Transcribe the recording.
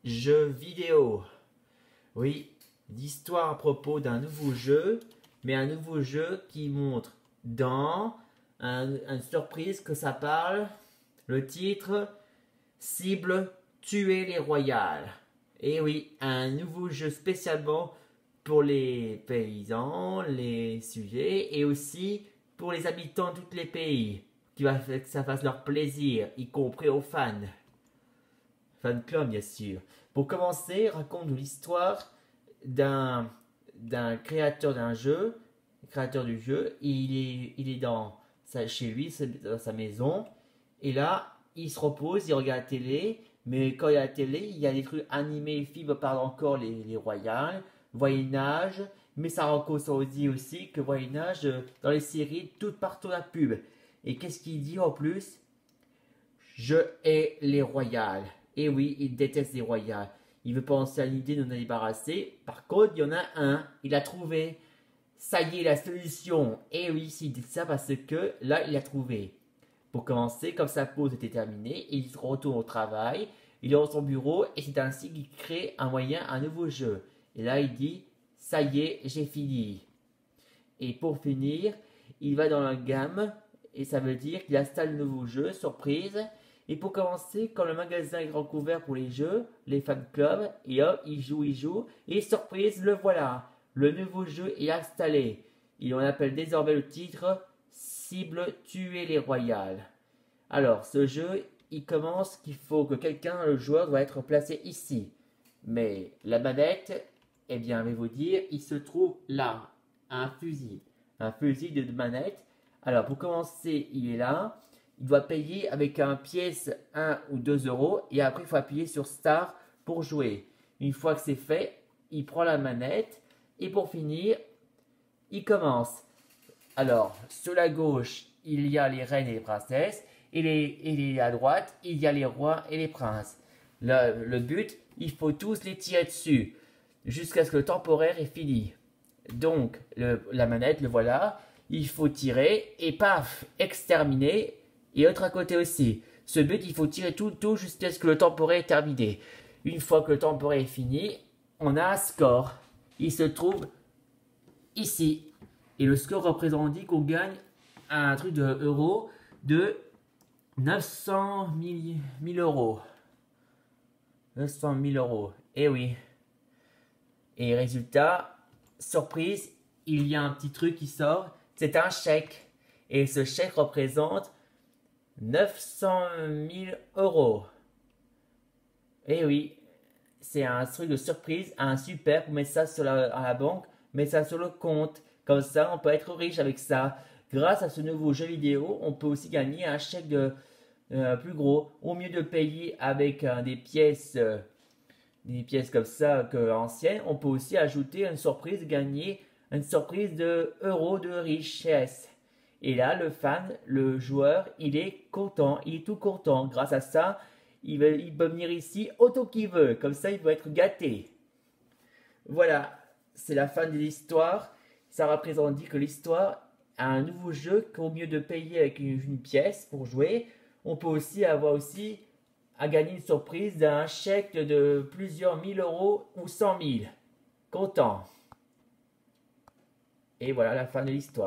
jeux vidéo. Oui, l'histoire à propos d'un nouveau jeu, mais un nouveau jeu qui montre dans une surprise que ça parle, le titre, cible, tuer les royales. Et oui, un nouveau jeu spécialement pour les paysans, les sujets, et aussi pour les habitants de tous les pays, qui va faire que ça fasse leur plaisir, y compris aux fans. Fan club, bien sûr. Pour commencer, raconte l'histoire d'un créateur d'un jeu, créateur du jeu. Il est chez lui, dans sa maison, et là, il se repose, il regarde la télé, mais quand il y a la télé, il y a des trucs animés, films parlent encore les royales, Moyen-Âge, mais ça raconte aussi que Moyen-Âge, dans les séries, tout partout la pub. Et qu'est-ce qu'il dit en plus? Je hais les royales. Et oui, il déteste les royales. Il veut penser à l'idée de nous en débarrasser. Par contre, il y en a un, il a trouvé. Ça y est, la solution. Et oui, il dit ça parce que là, il a trouvé. Pour commencer, comme sa pause était terminée, il retourne au travail, il est dans son bureau et c'est ainsi qu'il crée un nouveau jeu. Et là, il dit, ça y est, j'ai fini. Et pour finir, il va dans la gamme et ça veut dire qu'il installe le nouveau jeu, surprise. Et pour commencer, quand le magasin est grand ouvert pour les jeux, les fan clubs, et hop, il joue, et surprise, le voilà. Le nouveau jeu est installé. Et on appelle désormais le titre Cible tuer les royales. Alors, ce jeu, il commence qu'il faut que le joueur doit être placé ici. Mais la manette, eh bien, je vais vous dire, il se trouve là, un fusil de manette. Alors, pour commencer, il est là. Il doit payer avec un pièce 1 ou 2 euros et après il faut appuyer sur Start pour jouer. Une fois que c'est fait, il prend la manette et pour finir, il commence. Alors, sur la gauche, il y a les reines et les princesses et à droite, il y a les rois et les princes. Le but, il faut tous les tirer dessus jusqu'à ce que le temporaire est fini. Donc, la manette, le voilà, il faut tirer et paf, exterminer. Et autre à côté aussi. Ce but, il faut tirer tout jusqu'à ce que le temporaire est terminé. Une fois que le temporaire est fini, on a un score. Il se trouve ici. Et le score représente dit qu'on gagne un truc de euros de 900 000 euros. 900 000 euros. Et oui. Et résultat, surprise, il y a un petit truc qui sort. C'est un chèque. Et ce chèque représente 900 000 euros. Et oui, c'est un truc de surprise, un super pour mettre ça à la banque, mettre ça sur le compte. Comme ça, on peut être riche avec ça. Grâce à ce nouveau jeu vidéo, on peut aussi gagner un chèque plus gros. Au mieux de payer avec des pièces comme ça que anciennes, on peut aussi ajouter une surprise, gagner une surprise de euros de richesse. Et là, le fan, le joueur, il est content, il est tout content. Grâce à ça, il peut venir ici autant qu'il veut. Comme ça, il va être gâté. Voilà, c'est la fin de l'histoire. Ça représente que l'histoire a un nouveau jeu qu'au mieux de payer avec une pièce pour jouer, on peut aussi avoir à gagner une surprise d'un chèque de plusieurs 1000 euros ou 100 000. Content. Et voilà la fin de l'histoire.